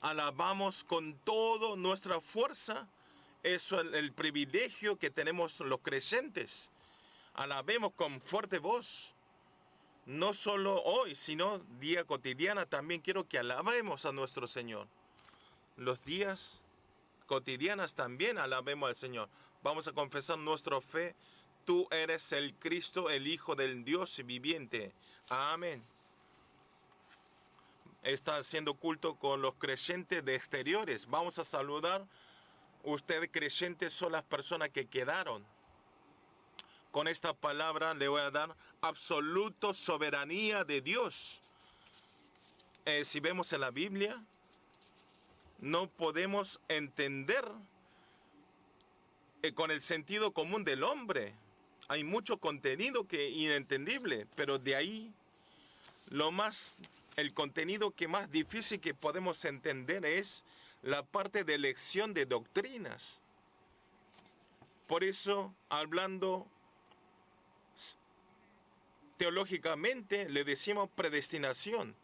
alabamos con toda nuestra fuerza. Eso es el privilegio que tenemos los creyentes. Alabemos con fuerte voz. No solo hoy, sino día cotidiana. También quiero que alabemos a nuestro Señor. Los días cotidianas también alabemos al Señor. Vamos a confesar nuestra fe. Tú eres el Cristo, el Hijo del Dios viviente. Amén. Está haciendo culto con los creyentes de exteriores. Vamos a saludar. Ustedes creyentes son las personas que quedaron. Con esta palabra le voy a dar absoluta soberanía de Dios. Si vemos en la Biblia, no podemos entender con el sentido común del hombre. Hay mucho contenido que es inentendible, pero de ahí el contenido que más difícil que podemos entender es la parte de elección de doctrinas. Por eso, hablando teológicamente, le decimos predestinación.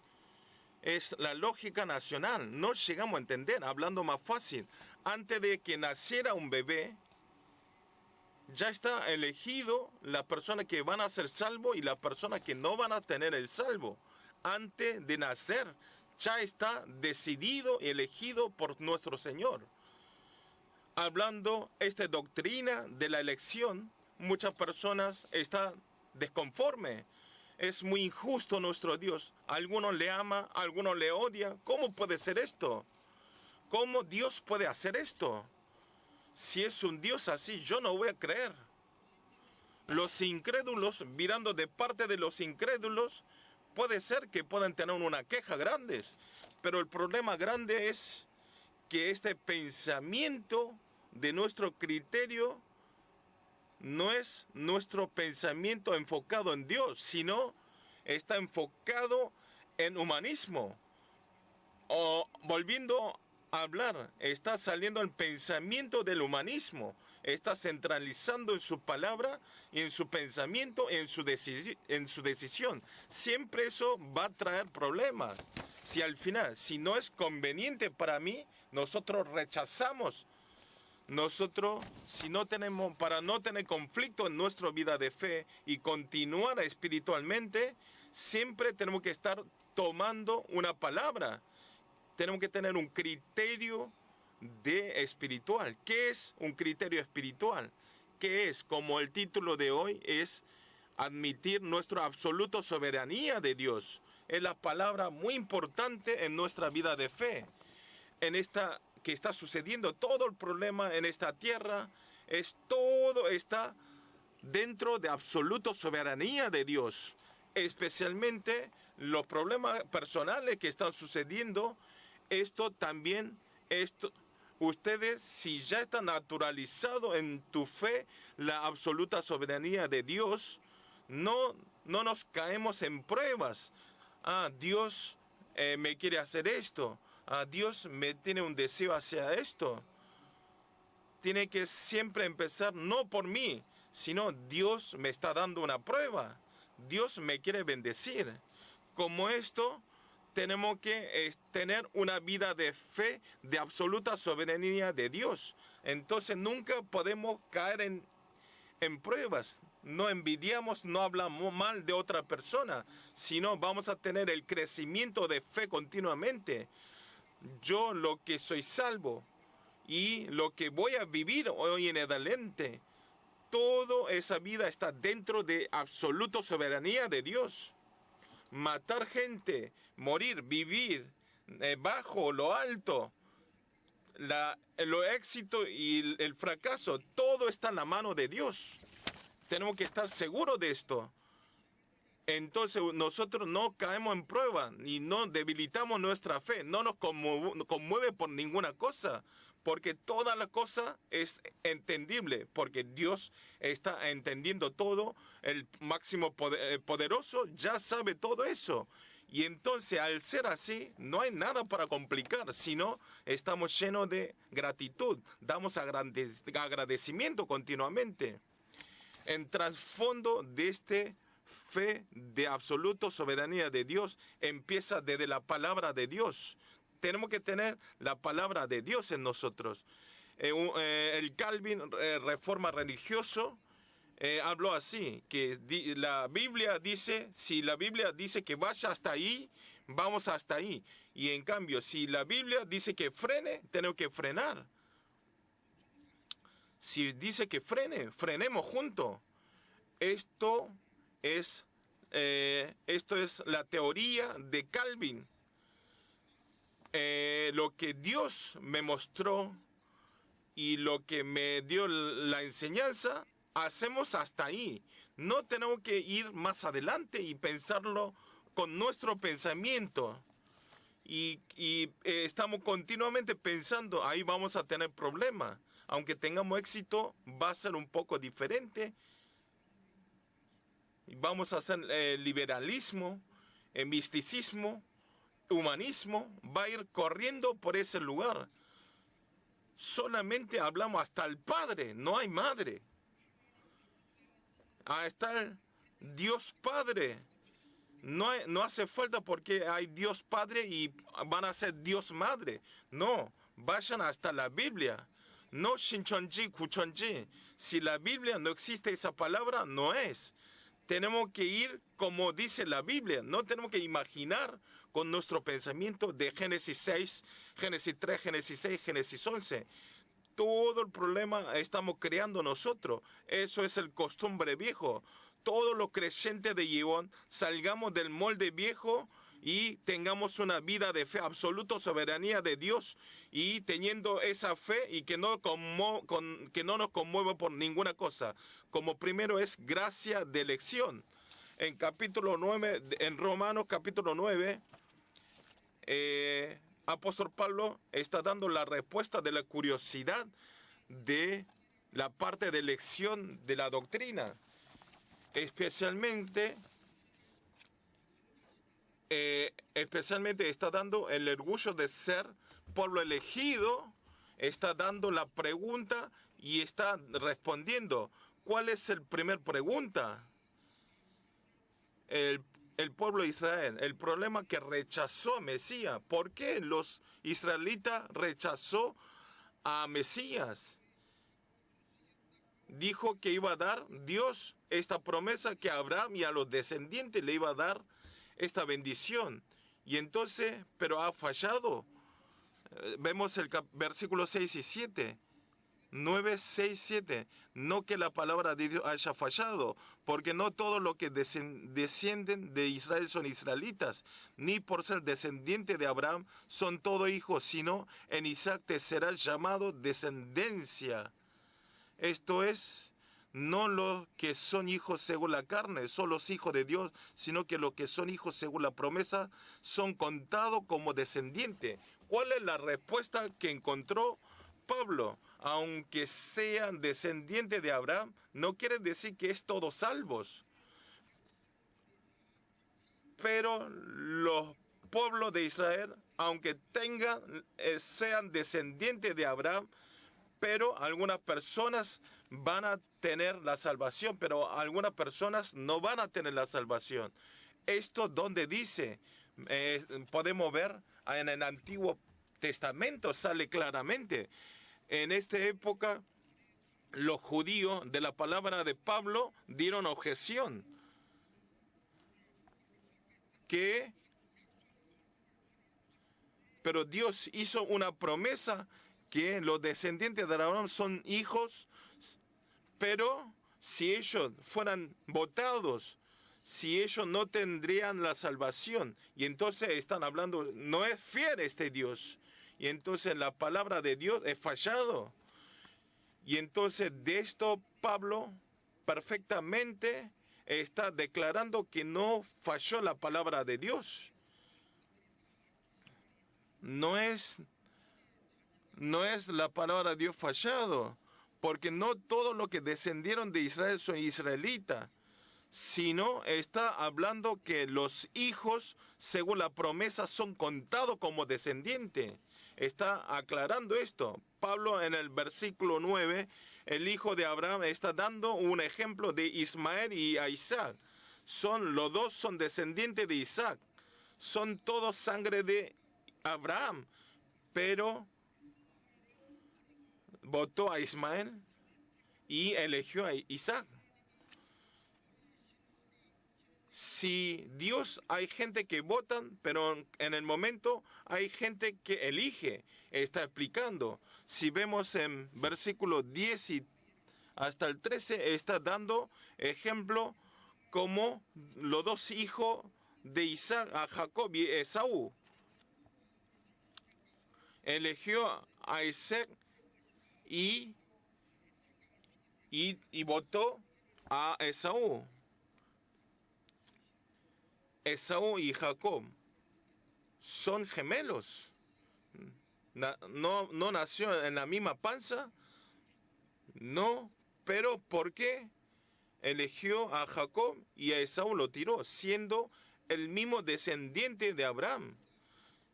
Es la lógica nacional. No llegamos a entender, hablando más fácil. Antes de que naciera un bebé, ya está elegido la persona que van a ser salvo y la persona que no van a tener el salvo. Antes de nacer, ya está decidido y elegido por nuestro Señor. Hablando esta doctrina de la elección, muchas personas están desconformes. Es muy injusto nuestro Dios. Algunos le ama, algunos le odia. ¿Cómo puede ser esto? ¿Cómo Dios puede hacer esto? Si es un Dios así, yo no voy a creer. Los incrédulos, mirando de parte de los incrédulos, puede ser que puedan tener una queja grande. Pero el problema grande es que este pensamiento de nuestro criterio no es nuestro pensamiento enfocado en Dios, sino está enfocado en humanismo. O volviendo a hablar, está saliendo el pensamiento del humanismo, está centralizando en su palabra y en su pensamiento, en su decisión. Siempre eso va a traer problemas. Si al final, si no es conveniente para mí, nosotros rechazamos. Nosotros, para no tener conflicto en nuestra vida de fe y continuar espiritualmente, siempre tenemos que estar tomando una palabra. Tenemos que tener un criterio espiritual. ¿Qué es un criterio espiritual? ¿Qué es? Como el título de hoy es admitir nuestra absoluta soberanía de Dios. Es la palabra muy importante en nuestra vida de fe. En esta que está sucediendo, todo el problema en esta tierra, todo está dentro de absoluta soberanía de Dios. Especialmente los problemas personales que están sucediendo, ustedes, si ya están naturalizados en tu fe, la absoluta soberanía de Dios, no nos caemos en pruebas. Dios me quiere hacer esto. Dios me tiene un deseo hacia esto. Tiene que siempre empezar no por mí, sino Dios me está dando una prueba. Dios me quiere bendecir. Como esto, tenemos que tener una vida de fe, de absoluta soberanía de Dios. Entonces nunca podemos caer en pruebas. No envidiamos, no hablamos mal de otra persona, sino vamos a tener el crecimiento de fe continuamente. Yo lo que soy salvo y lo que voy a vivir hoy en adelante, toda esa vida está dentro de absoluta soberanía de Dios. Matar gente, morir, vivir, bajo, lo alto, lo éxito y el fracaso, todo está en la mano de Dios. Tenemos que estar seguros de esto. Entonces nosotros no caemos en prueba y no debilitamos nuestra fe, no nos conmueve por ninguna cosa, porque toda la cosa es entendible, porque Dios está entendiendo todo, el máximo poderoso ya sabe todo eso. Y entonces al ser así, no hay nada para complicar, sino estamos llenos de gratitud, damos agradecimiento continuamente. En trasfondo de fe de absoluta soberanía de Dios empieza desde la palabra de Dios. tenemos que tener la palabra de Dios en nosotros. El Calvin, Reforma Religioso, habló así, que la Biblia dice, si la Biblia dice que vaya hasta ahí, vamos hasta ahí. Y en cambio, si la Biblia dice que frene, tenemos que frenar. Si dice que frene, frenemos juntos. Esto es la teoría de Calvin. Lo que Dios me mostró y lo que me dio la enseñanza, hacemos hasta ahí. No tenemos que ir más adelante y pensarlo con nuestro pensamiento. Y estamos continuamente pensando, ahí vamos a tener problemas. Aunque tengamos éxito, va a ser un poco diferente. Vamos a hacer liberalismo, misticismo, humanismo, va a ir corriendo por ese lugar. Solamente hablamos hasta el Padre, no hay madre. Hasta el Dios Padre. No hace falta porque hay Dios Padre y van a ser Dios Madre. No, vayan hasta la Biblia. No Shinchonji, Kuchonji. Si la Biblia no existe esa palabra, no es. Tenemos que ir como dice la Biblia. No tenemos que imaginar con nuestro pensamiento de Génesis 6, Génesis 3, Génesis 6, Génesis 11. Todo el problema estamos creando nosotros. Eso es el costumbre viejo. Todos los creyentes de Yevon salgamos del molde viejo y tengamos una vida de fe, absoluta soberanía de Dios, y teniendo esa fe y que no nos conmueva por ninguna cosa. Como primero es gracia de elección. En capítulo 9, en Romanos capítulo 9, apóstol Pablo está dando la respuesta de la curiosidad de la parte de elección de la doctrina. Especialmente está dando el orgullo de ser pueblo elegido, está dando la pregunta y está respondiendo. ¿Cuál es el primer pregunta? El pueblo de Israel, el problema que rechazó a Mesías. ¿Por qué los israelitas rechazó a Mesías? Dijo que iba a dar Dios esta promesa, que a Abraham y a los descendientes le iba a dar esta bendición. Y entonces, pero ha fallado. Vemos el versículo 6 y 7. 9, 6, 7. No que la palabra de Dios haya fallado, porque no todos los que descienden de Israel son israelitas, ni por ser descendiente de Abraham son todos hijos, sino en Isaac te será llamado descendencia. Esto es, no los que son hijos según la carne, son los hijos de Dios, sino que los que son hijos según la promesa son contados como descendientes. ¿Cuál es la respuesta que encontró Pablo? Aunque sean descendientes de Abraham, no quiere decir que es todos salvos. Pero los pueblos de Israel, aunque sean descendientes de Abraham, pero algunas personas van a tener la salvación, pero algunas personas no van a tener la salvación. Esto donde dice, podemos ver en el Antiguo Testamento, sale claramente. En esta época, los judíos de la palabra de Pablo dieron objeción. Pero Dios hizo una promesa que los descendientes de Abraham son hijos, pero si ellos fueran votados, si ellos no tendrían la salvación. Y entonces están hablando, no es fiel este Dios. Y entonces la palabra de Dios es fallado. Y entonces de esto Pablo perfectamente está declarando que no falló la palabra de Dios. No es la palabra de Dios fallado, porque no todos los que descendieron de Israel son israelitas, sino está hablando que los hijos, según la promesa, son contados como descendientes. Está aclarando esto. Pablo en el versículo 9, el hijo de Abraham, está dando un ejemplo de Ismael y Isaac. Los dos son descendientes de Isaac. Son todos sangre de Abraham, pero votó a Ismael y eligió a Isaac. Si Dios, hay gente que votan, pero en el momento hay gente que elige. Está explicando. Si vemos en versículo 10 y hasta el 13, está dando ejemplo como los dos hijos de Isaac, a Jacob y Esaú. Eligió a Isaac y votó a Esaú. Esaú y Jacob son gemelos. No nació en la misma panza. No, pero ¿por qué eligió a Jacob y a Esaú lo tiró, siendo el mismo descendiente de Abraham?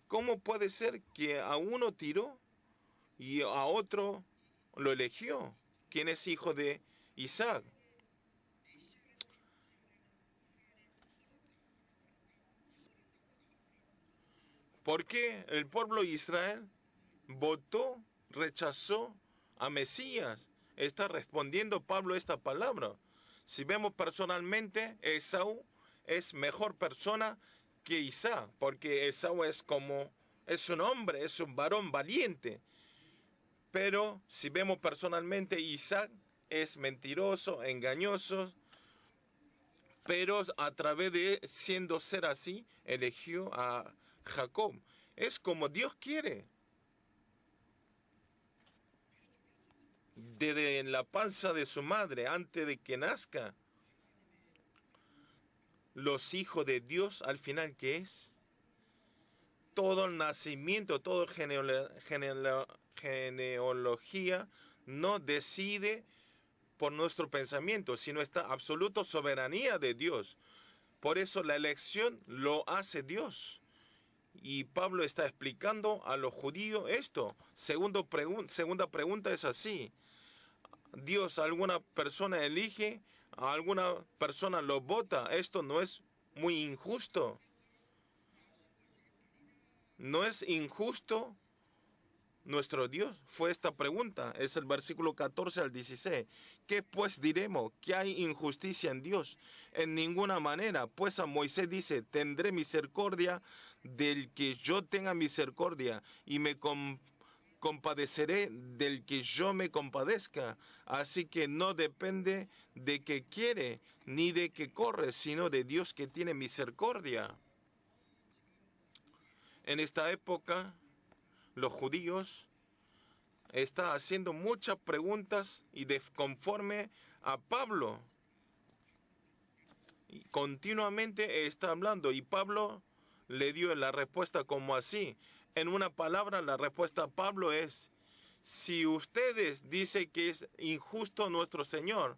¿Cómo puede ser que a uno tiró y a otro lo eligió? ¿Quién es hijo de Isaac? ¿Por qué el pueblo de Israel votó, rechazó a Mesías? Está respondiendo Pablo esta palabra. Si vemos personalmente, Esaú es mejor persona que Isaac, porque Esaú es un hombre, es un varón valiente. Pero si vemos personalmente, Isaac es mentiroso, engañoso, pero a través de siendo ser así, eligió a Jacob. Es como Dios quiere. Desde la panza de su madre, antes de que nazca, los hijos de Dios al final, ¿qué es? Todo el nacimiento, toda genealogía no decide por nuestro pensamiento, sino esta absoluta soberanía de Dios. Por eso la elección lo hace Dios. Y Pablo está explicando a los judíos esto. Segunda pregunta es así. Dios a alguna persona elige, a alguna persona lo vota. Esto no es muy injusto. ¿No es injusto nuestro Dios? Fue esta pregunta. Es el versículo 14 al 16. ¿Qué pues diremos? ¿Que hay injusticia en Dios? En ninguna manera. Pues a Moisés dice, tendré misericordia del que yo tenga misericordia y me compadeceré del que yo me compadezca. Así que no depende de que quiere ni de que corre, sino de Dios que tiene misericordia. En esta época, los judíos están haciendo muchas preguntas y conforme a Pablo. Y continuamente está hablando y Pablo le dio la respuesta como así. En una palabra, la respuesta a Pablo es, si ustedes dicen que es injusto nuestro Señor,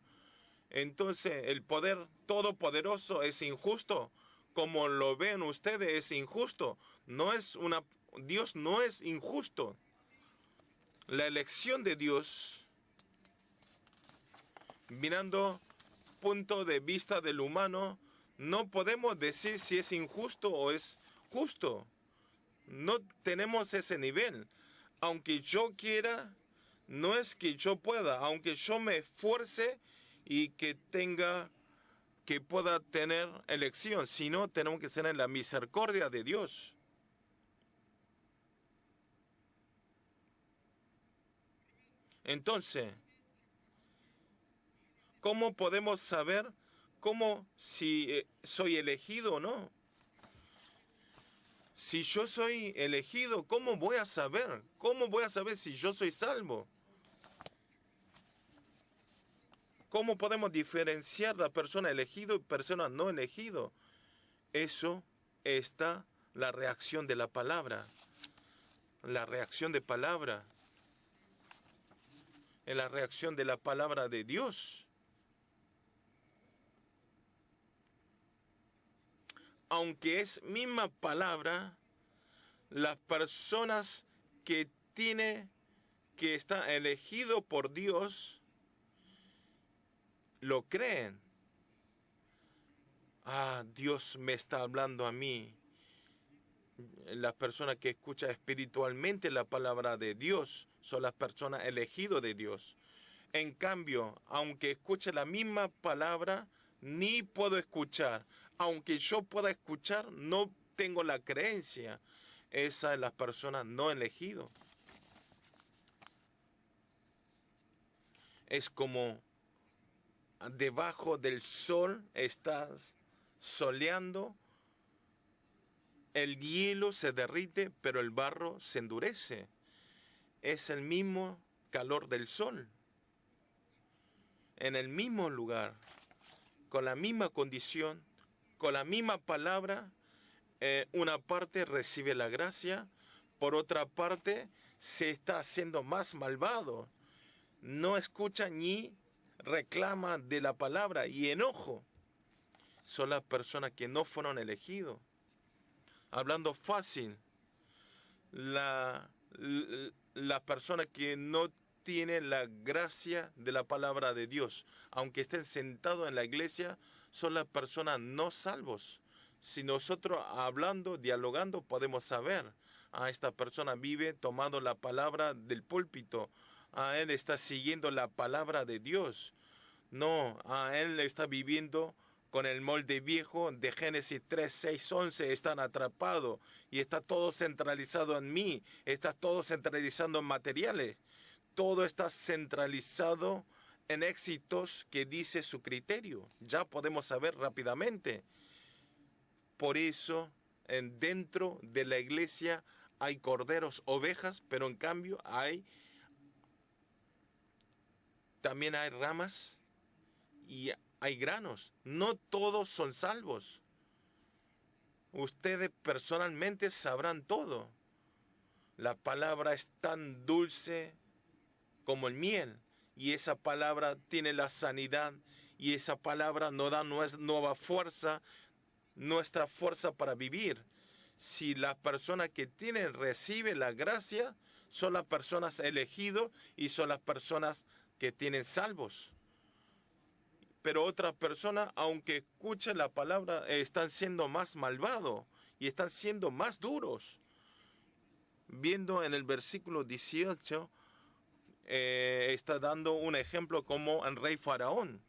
entonces el poder todopoderoso es injusto. Como lo ven ustedes, es injusto. Dios no es injusto. La elección de Dios, mirando punto de vista del humano, no podemos decir si es injusto o es justo. No tenemos ese nivel. Aunque yo quiera, no es que yo pueda. Aunque yo me esfuerce y que pueda tener elección, sino tenemos que ser en la misericordia de Dios. Entonces, ¿cómo podemos saber si soy elegido o no? Si yo soy elegido, ¿cómo voy a saber? ¿Cómo voy a saber si yo soy salvo? ¿Cómo podemos diferenciar la persona elegido y persona no elegido? Eso está la reacción de la palabra. La reacción de palabra. En la reacción de la palabra de Dios. Aunque es misma palabra, las personas que está elegido por Dios, lo creen. Ah, Dios me está hablando a mí. Las personas que escuchan espiritualmente la palabra de Dios son las personas elegidas de Dios. En cambio, aunque escuche la misma palabra, ni puedo escuchar. Aunque yo pueda escuchar, no tengo la creencia. Esa es la persona no elegido. Es como debajo del sol estás soleando, el hielo se derrite, pero el barro se endurece. Es el mismo calor del sol. En el mismo lugar, con la misma condición, con la misma palabra, una parte recibe la gracia, por otra parte se está haciendo más malvado. No escucha ni reclama de la palabra y enojo. Son las personas que no fueron elegidos. Hablando fácil, la persona que no tiene la gracia de la palabra de Dios, aunque estén sentados en la iglesia, son las personas no salvos. Si nosotros hablando, dialogando, podemos saber, esta persona vive tomando la palabra del púlpito, él está siguiendo la palabra de Dios. No, él está viviendo con el molde viejo de Génesis 3, 6, 11, están atrapados y está todo centralizado en mí, está todo centralizado en materiales, todo está centralizado en éxitos que dice su criterio. Ya podemos saber rápidamente. Por eso, dentro de la iglesia hay corderos, ovejas, pero en cambio también hay ramas y hay granos. No todos son salvos. Ustedes personalmente sabrán todo. La palabra es tan dulce como el miel. Y esa palabra tiene la sanidad. Y esa palabra nos da nueva fuerza, nuestra fuerza para vivir. Si las personas que reciben la gracia, son las personas elegidas y son las personas que tienen salvos. Pero otras personas, aunque escuchen la palabra, están siendo más malvados y están siendo más duros. Viendo en el versículo 18, está dando un ejemplo como el rey Faraón.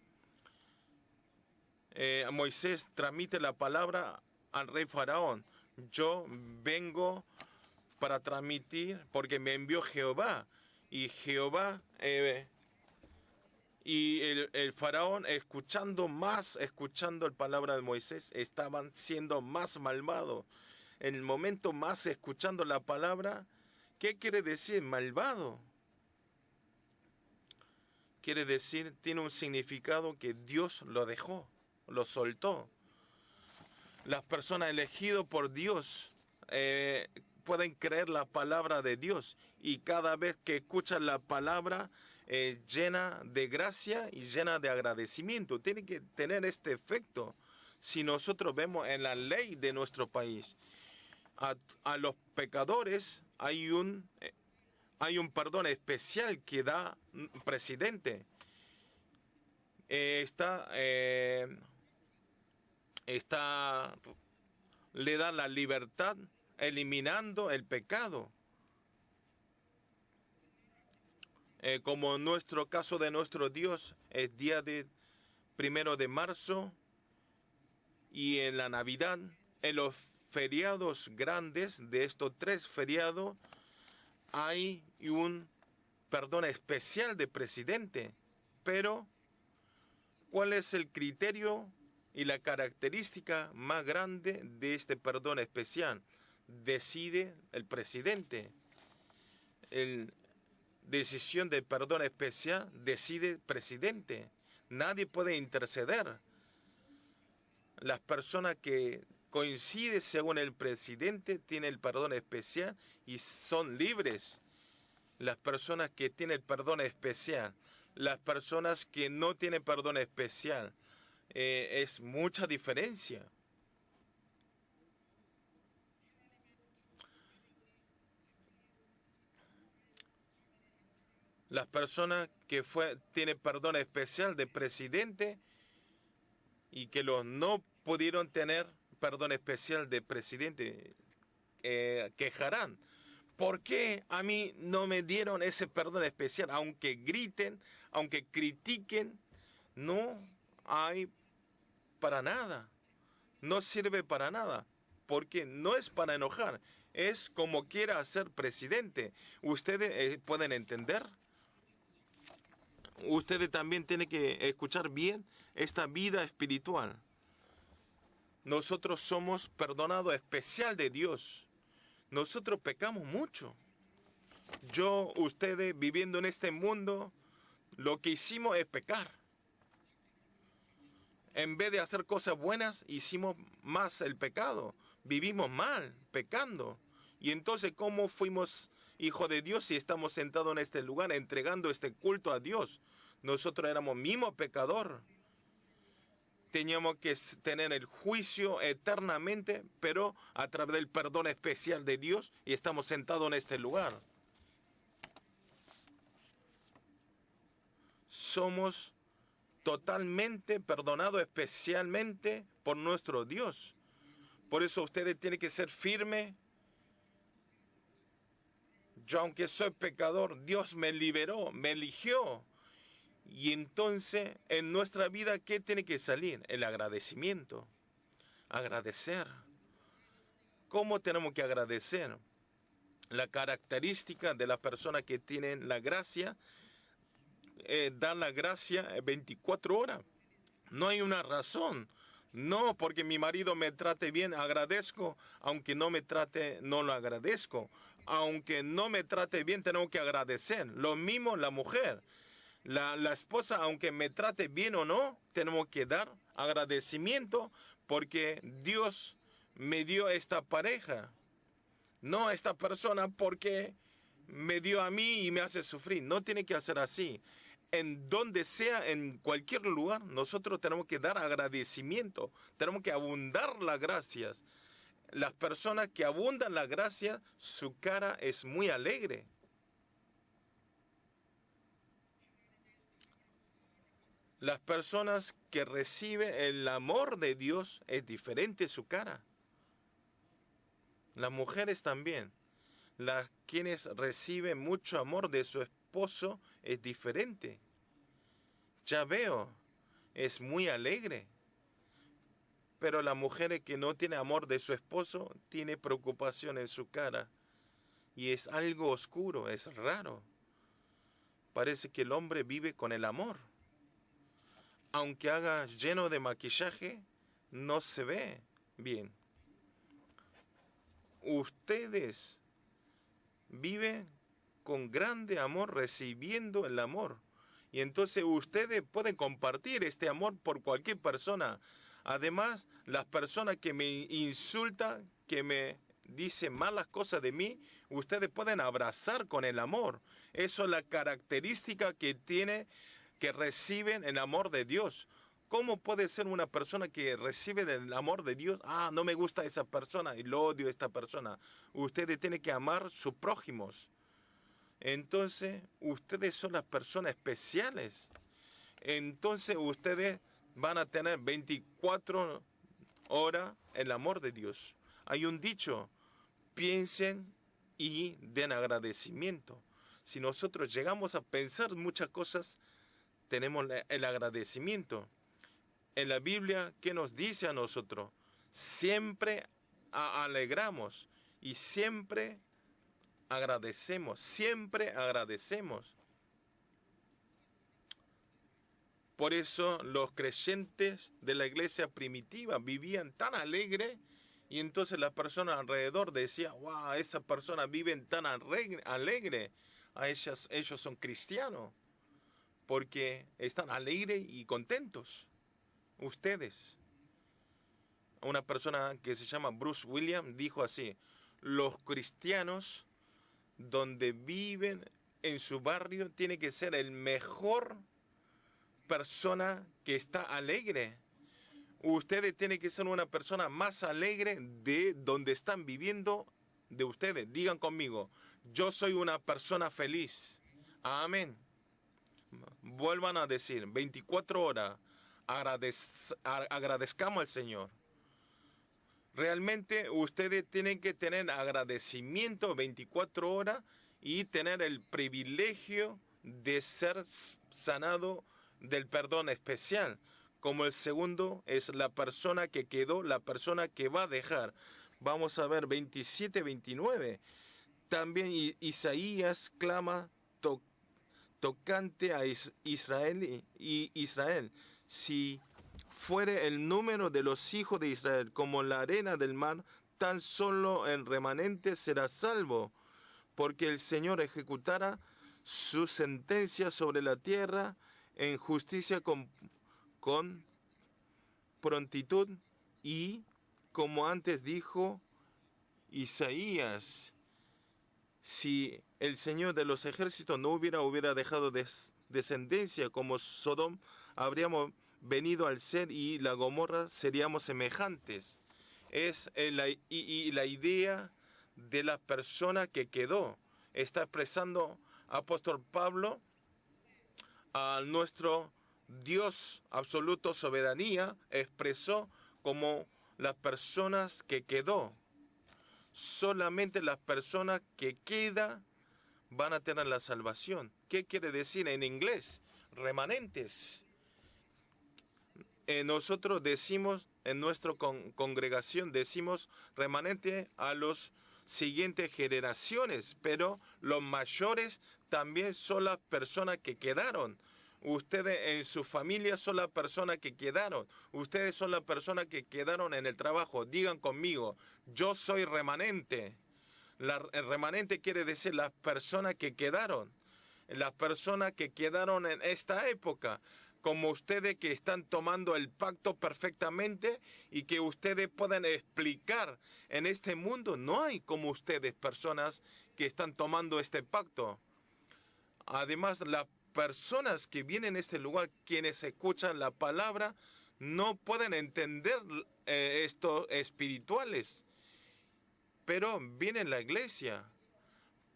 Moisés transmite la palabra al rey Faraón. Yo vengo para transmitir porque me envió Jehová. Y Jehová... y el faraón, escuchando la palabra de Moisés, estaban siendo más malvados. En el momento más escuchando la palabra, ¿qué quiere decir malvado? Quiere decir, tiene un significado que Dios lo dejó, lo soltó. Las personas elegidas por Dios pueden creer la palabra de Dios y cada vez que escuchan la palabra llena de gracia y llena de agradecimiento. Tiene que tener este efecto. Si nosotros vemos en la ley de nuestro país, a los pecadores hay un perdón especial que da presidente. Le da la libertad eliminando el pecado. Como en nuestro caso de nuestro Dios es día de 1 de marzo y en la Navidad, en los feriados grandes de estos 3 feriados, hay un perdón especial de presidente. Pero, ¿cuál es el criterio y la característica más grande de este perdón especial? Decide el presidente. Decisión de perdón especial decide el presidente. Nadie puede interceder. Las personas que coinciden según el presidente tienen el perdón especial y son libres. Las personas que tienen el perdón especial, las personas que no tienen perdón especial, es mucha diferencia. Las personas que tienen perdón especial de presidente y que los no pudieron tener perdón especial de presidente, quejarán. ¿Por qué a mí no me dieron ese perdón especial? Aunque griten, aunque critiquen, no hay para nada. No sirve para nada. Porque no es para enojar. Es como quiera ser presidente. Ustedes pueden entender. Ustedes también tienen que escuchar bien esta vida espiritual. Nosotros somos perdonados especial de Dios. Nosotros pecamos mucho. Ustedes viviendo en este mundo, lo que hicimos es pecar. En vez de hacer cosas buenas, hicimos más el pecado. Vivimos mal, pecando. Y entonces, ¿cómo fuimos hijos de Dios si estamos sentados en este lugar entregando este culto a Dios? Nosotros éramos mismos pecadores. Teníamos que tener el juicio eternamente, pero a través del perdón especial de Dios, y estamos sentados en este lugar. Somos totalmente perdonados especialmente por nuestro Dios. Por eso ustedes tienen que ser firmes. Yo, aunque soy pecador, Dios me liberó, me eligió. Y entonces, en nuestra vida, ¿qué tiene que salir? El agradecimiento. Agradecer. ¿Cómo tenemos que agradecer? La característica de las personas que tienen la gracia, dan la gracia 24 horas. No hay una razón. No, porque mi marido me trate bien, agradezco. Aunque no me trate, no lo agradezco. Aunque no me trate bien, tenemos que agradecer. Lo mismo la mujer. La esposa, aunque me trate bien o no, tenemos que dar agradecimiento porque Dios me dio esta pareja. No esta persona porque me dio a mí y me hace sufrir. No tiene que hacer así. En donde sea, en cualquier lugar, nosotros tenemos que dar agradecimiento. Tenemos que abundar las gracias. Las personas que abundan las gracias, su cara es muy alegre. Las personas que reciben el amor de Dios es diferente su cara. Las mujeres también. Las quienes reciben mucho amor de su esposo es diferente. Ya veo, es muy alegre. Pero la mujer que no tiene amor de su esposo tiene preocupación en su cara. Y es algo oscuro, es raro. Parece que el hombre vive con el amor. Aunque haga lleno de maquillaje, no se ve bien. Ustedes viven con grande amor, recibiendo el amor. Y entonces ustedes pueden compartir este amor por cualquier persona. Además, las personas que me insultan, que me dicen malas cosas de mí, ustedes pueden abrazar con el amor. Eso es la característica que reciben el amor de Dios. ¿Cómo puede ser una persona que recibe el amor de Dios? Ah, no me gusta esa persona y lo odio a esta persona. Ustedes tienen que amar a sus prójimos. Entonces, ustedes son las personas especiales. Entonces, ustedes van a tener 24 horas el amor de Dios. Hay un dicho, piensen y den agradecimiento. Si nosotros llegamos a pensar muchas cosas, tenemos el agradecimiento. En la Biblia, ¿qué nos dice a nosotros? Siempre alegramos y siempre agradecemos, siempre agradecemos. Por eso los creyentes de la iglesia primitiva vivían tan alegre y entonces las personas alrededor decían, wow, esas personas viven tan alegre. Ellos son cristianos porque están alegres y contentos. Ustedes. Una persona que se llama Bruce Williams dijo así, los cristianos donde viven en su barrio tiene que ser el mejor persona que está alegre. Ustedes tienen que ser una persona más alegre de donde están viviendo de ustedes. Digan conmigo, yo soy una persona feliz. Amén. Vuelvan a decir, 24 horas, agradezcamos al Señor. Realmente ustedes tienen que tener agradecimiento 24 horas y tener el privilegio de ser sanado del perdón especial. Como el segundo es la persona que quedó, la persona que va a dejar. Vamos a ver 27, 29. También Isaías clama tocante a Israel y Israel. Si fuere el número de los hijos de Israel como la arena del mar, tan solo el remanente será salvo, porque el Señor ejecutará su sentencia sobre la tierra en justicia con prontitud y, como antes dijo Isaías, si el Señor de los ejércitos no hubiera dejado descendencia como Sodom, habríamos venido al ser y la Gomorra seríamos semejantes. Es la idea de la persona que quedó. Está expresando apóstol Pablo a nuestro Dios absoluto soberanía, expresó como las personas que quedó. Solamente las personas que quedan van a tener la salvación. ¿Qué quiere decir en inglés? Remanentes. Nosotros decimos, en nuestra congregación, decimos remanente a los siguientes generaciones, pero los mayores también son las personas que quedaron. Ustedes en su familia son las personas que quedaron. Ustedes son las personas que quedaron en el trabajo. Digan conmigo, yo soy remanente. El remanente quiere decir las personas que quedaron. Las personas que quedaron en esta época. Como ustedes que están tomando el pacto perfectamente y que ustedes pueden explicar en este mundo. No hay como ustedes personas que están tomando este pacto. Además, las personas que vienen a este lugar, quienes escuchan la palabra, no pueden entender estos espirituales. Pero viene la iglesia.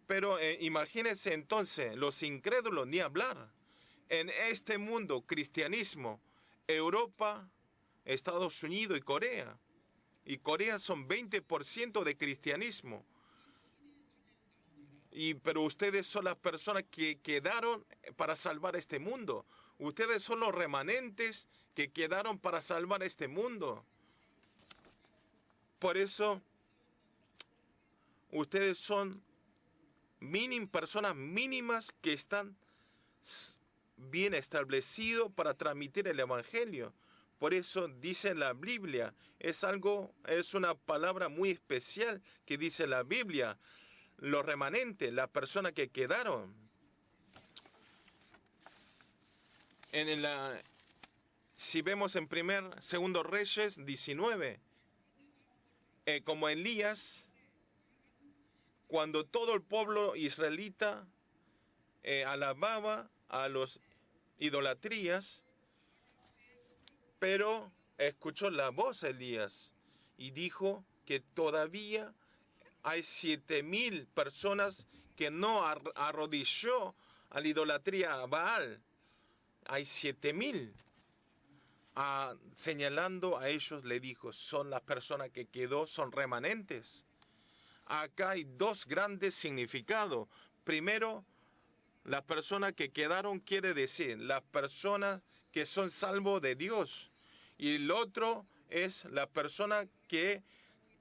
Pero imagínense entonces, los incrédulos ni hablar. En este mundo, cristianismo, Europa, Estados Unidos y Corea. Y Corea son 20% de cristianismo. Pero ustedes son las personas que quedaron para salvar este mundo. Ustedes son los remanentes que quedaron para salvar este mundo. Por eso, ustedes son personas mínimas que están bien establecidos para transmitir el Evangelio. Por eso dice la Biblia, es una palabra muy especial que dice la Biblia. Los remanentes, las personas que quedaron. Si vemos en Segundo Reyes 19, como Elías, cuando todo el pueblo israelita alababa a los idolatrías, pero escuchó la voz de Elías y dijo que todavía hay 7,000 personas que no arrodilló a la idolatría a Baal. Hay 7,000. Señalando a ellos le dijo, son las personas que quedó, son remanentes. Acá hay dos grandes significados. Primero, las personas que quedaron quiere decir las personas que son salvos de Dios. Y el otro es la persona que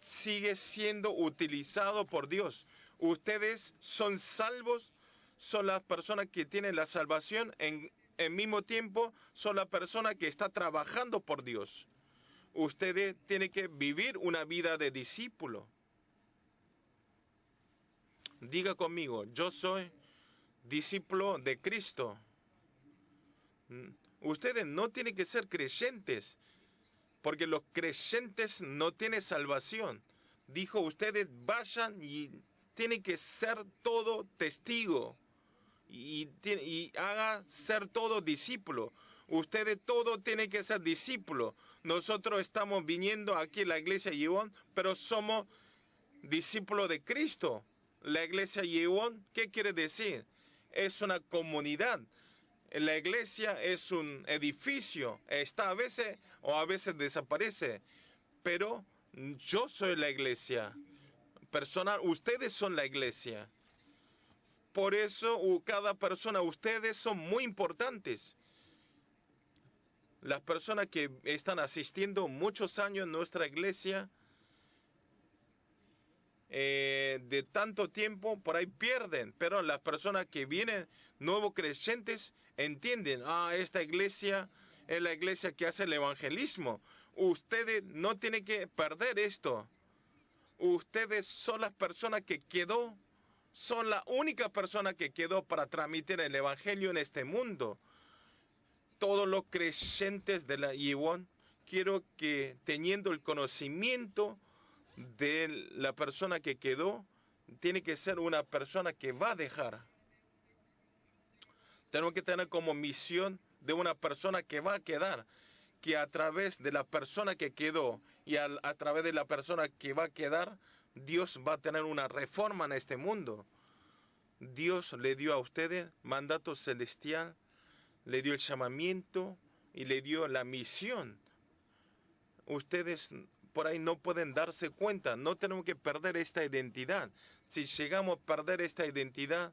sigue siendo utilizado por Dios. Ustedes son salvos, son las personas que tienen la salvación, en mismo tiempo son la persona que está trabajando por Dios. Ustedes tienen que vivir una vida de discípulo. Diga conmigo, yo soy discípulo de Cristo. Ustedes no tienen que ser creyentes, porque los creyentes no tienen salvación. Dijo, ustedes vayan y tienen que ser todo testigo y haga ser todo discípulo. Ustedes todo tienen que ser discípulos. Nosotros estamos viniendo aquí a la iglesia Yewon, pero somos discípulos de Cristo. La iglesia Yewon, ¿qué quiere decir? Es una comunidad. La iglesia es un edificio, está a veces o a veces desaparece, pero Yo soy la iglesia. Personal, ustedes son la iglesia. Por eso cada persona, ustedes son muy importantes. Las personas que están asistiendo muchos años en nuestra iglesia, de tanto tiempo, por ahí pierden. Pero las personas que vienen, nuevos creyentes, entienden, esta iglesia es la iglesia que hace el evangelismo. Ustedes no tienen que perder esto. Ustedes son las personas que quedó, son la única persona que quedó para transmitir el evangelio en este mundo. Todos los creyentes de la Iwon, quiero que teniendo el conocimiento de la persona que quedó, tiene que ser una persona que va a dejar. Tenemos que tener como misión de una persona que va a quedar, que a través de la persona que quedó y a través de la persona que va a quedar, Dios va a tener una reforma en este mundo. Dios le dio a ustedes mandato celestial, le dio el llamamiento y le dio la misión. Ustedes por ahí no pueden darse cuenta, no tenemos que perder esta identidad. Si llegamos a perder esta identidad,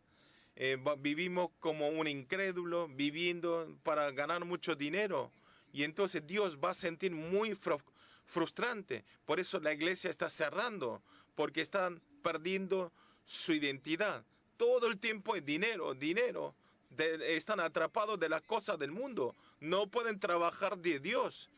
vivimos como un incrédulo, viviendo para ganar mucho dinero. Y entonces Dios va a sentir muy frustrante. Por eso la iglesia está cerrando, porque están perdiendo su identidad. Todo el tiempo es dinero, dinero. Están atrapados de las cosas del mundo. No pueden trabajar de Dios.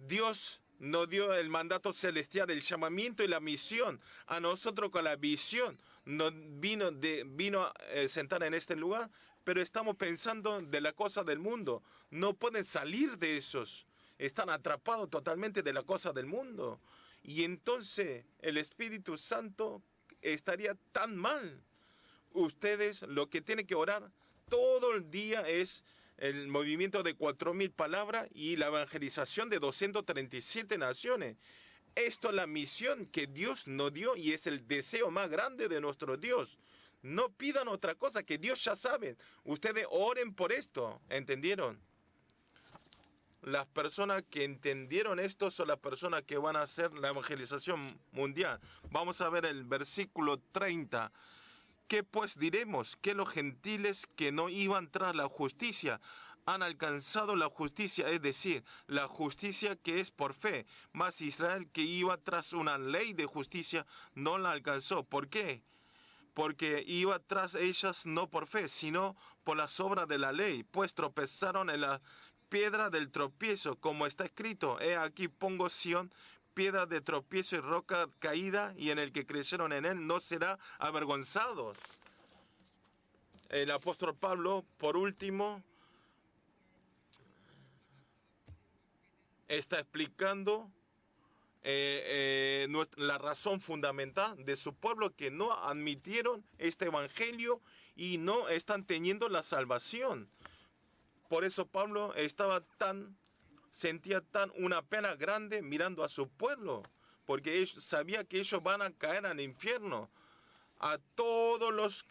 Dios nos dio el mandato celestial, el llamamiento y la misión. A nosotros con la visión nos vino a sentar en este lugar, pero estamos pensando de la cosa del mundo. No pueden salir de esos. Están atrapados totalmente de la cosa del mundo. Y entonces el Espíritu Santo estaría tan mal. Ustedes lo que tienen que orar todo el día es el movimiento de 4.000 palabras y la evangelización de 237 naciones. Esto es la misión que Dios nos dio y es el deseo más grande de nuestro Dios. No pidan otra cosa que Dios ya sabe. Ustedes oren por esto, ¿entendieron? Las personas que entendieron esto son las personas que van a hacer la evangelización mundial. Vamos a ver el versículo 30. ¿Qué pues diremos? Que los gentiles que no iban tras la justicia han alcanzado la justicia, es decir, la justicia que es por fe. Mas Israel que iba tras una ley de justicia no la alcanzó. ¿Por qué? Porque iba tras ellas no por fe, sino por las obras de la ley, pues tropezaron en la piedra del tropiezo, como está escrito, he aquí pongo Sión, piedra de tropiezo y roca caída, y en el que creyeron en él no será avergonzado. El apóstol Pablo, por último, está explicando la razón fundamental de su pueblo que no admitieron este evangelio y no están teniendo la salvación. Por eso Pablo sentía tan una pena grande mirando a su pueblo, porque sabía que ellos van a caer al infierno. A todos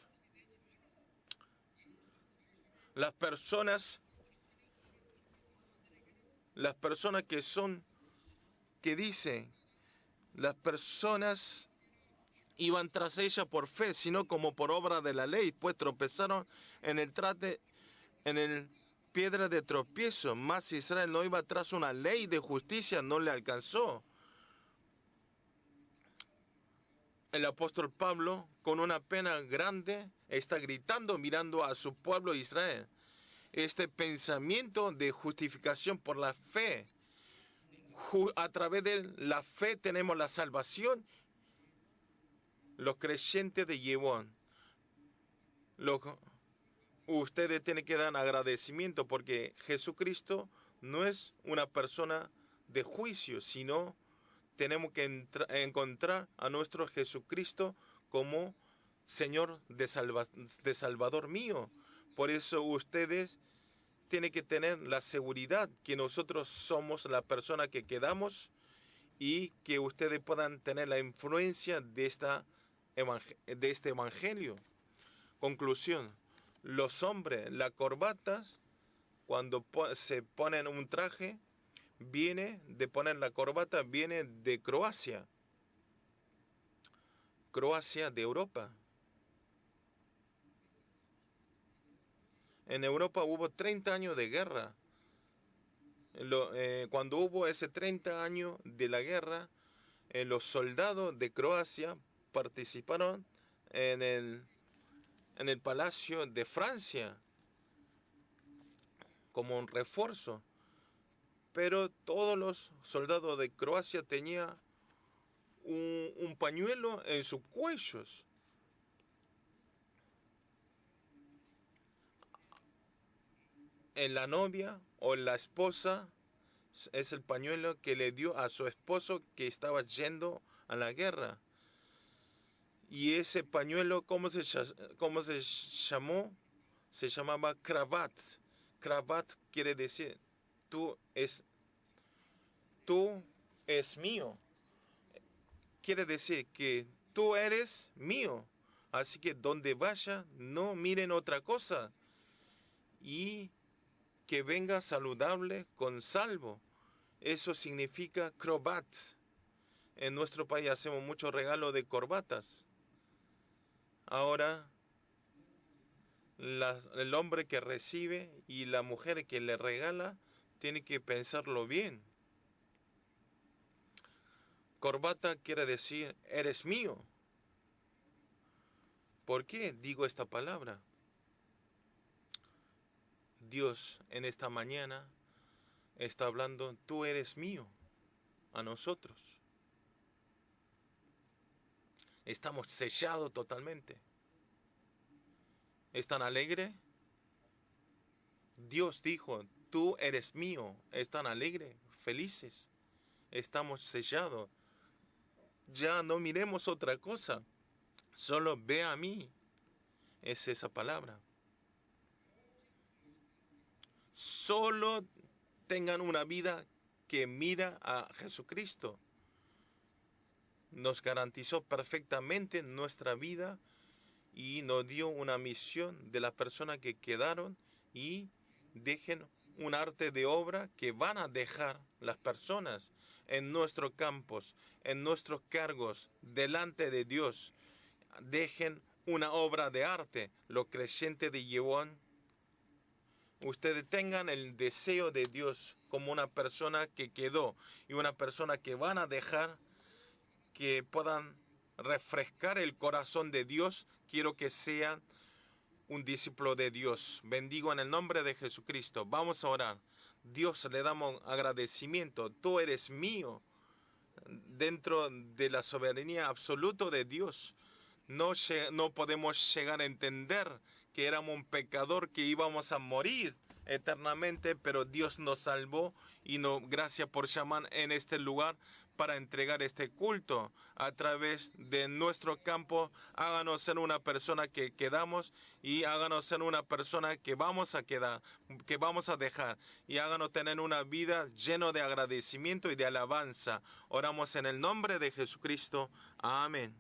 las personas que dicen, las personas iban tras ella por fe, sino como por obra de la ley, pues tropezaron en el piedra de tropiezo. Mas Israel no iba tras una ley de justicia, no le alcanzó. El apóstol Pablo, con una pena grande, está gritando mirando a su pueblo Israel. Este pensamiento de justificación por la fe. A través de la fe tenemos la salvación. Los creyentes de Yewon, ustedes tienen que dar agradecimiento porque Jesucristo no es una persona de juicio, sino tenemos que encontrar a nuestro Jesucristo como Señor de Salvador mío. Por eso ustedes tienen que tener la seguridad que nosotros somos la persona que quedamos y que ustedes puedan tener la influencia de este evangelio. Conclusión. Los hombres, las corbatas, cuando se ponen un traje, viene de poner la corbata, viene de Croacia. Croacia de Europa. En Europa hubo 30 años de guerra. Cuando hubo ese 30 años de la guerra, los soldados de Croacia participaron en el Palacio de Francia como un refuerzo. Pero todos los soldados de Croacia tenían un pañuelo en sus cuellos. En la novia o la esposa es el pañuelo que le dio a su esposo que estaba yendo a la guerra. Y ese pañuelo, ¿cómo se llamó? Se llamaba cravat. Cravat quiere decir tú es mío. Quiere decir que tú eres mío. Así que donde vaya, no miren otra cosa. Y que venga saludable con salvo. Eso significa crobat. En nuestro país hacemos mucho regalo de corbatas. Ahora, el hombre que recibe y la mujer que le regala tiene que pensarlo bien. Corbata quiere decir, eres mío. ¿Por qué digo esta palabra? Dios en esta mañana está hablando, tú eres mío, a nosotros. Estamos sellados totalmente. ¿Están alegres? Dios dijo, tú eres mío. ¿Están alegres? Felices. Estamos sellados. Ya no miremos otra cosa. Solo ve a mí. Es esa palabra. Solo tengan una vida que mira a Jesucristo. Nos garantizó perfectamente nuestra vida y nos dio una misión de las personas que quedaron y dejen un arte de obra que van a dejar las personas en nuestros campos, en nuestros cargos, delante de Dios. Dejen una obra de arte. Los creyentes de Yewon, ustedes tengan el deseo de Dios como una persona que quedó y una persona que van a dejar, que puedan refrescar el corazón de Dios. Quiero que sean un discípulo de Dios. Bendigo en el nombre de Jesucristo. Vamos a orar. Dios, le damos agradecimiento. Tú eres mío. Dentro de la soberanía absoluta de Dios, no podemos llegar a entender que éramos un pecador, que íbamos a morir eternamente, pero Dios nos salvó y gracias por llamar en este lugar para entregar este culto a través de nuestro campo. Háganos ser una persona que quedamos y háganos ser una persona que vamos a quedar, que vamos a dejar, y háganos tener una vida llena de agradecimiento y de alabanza. Oramos en el nombre de Jesucristo. Amén.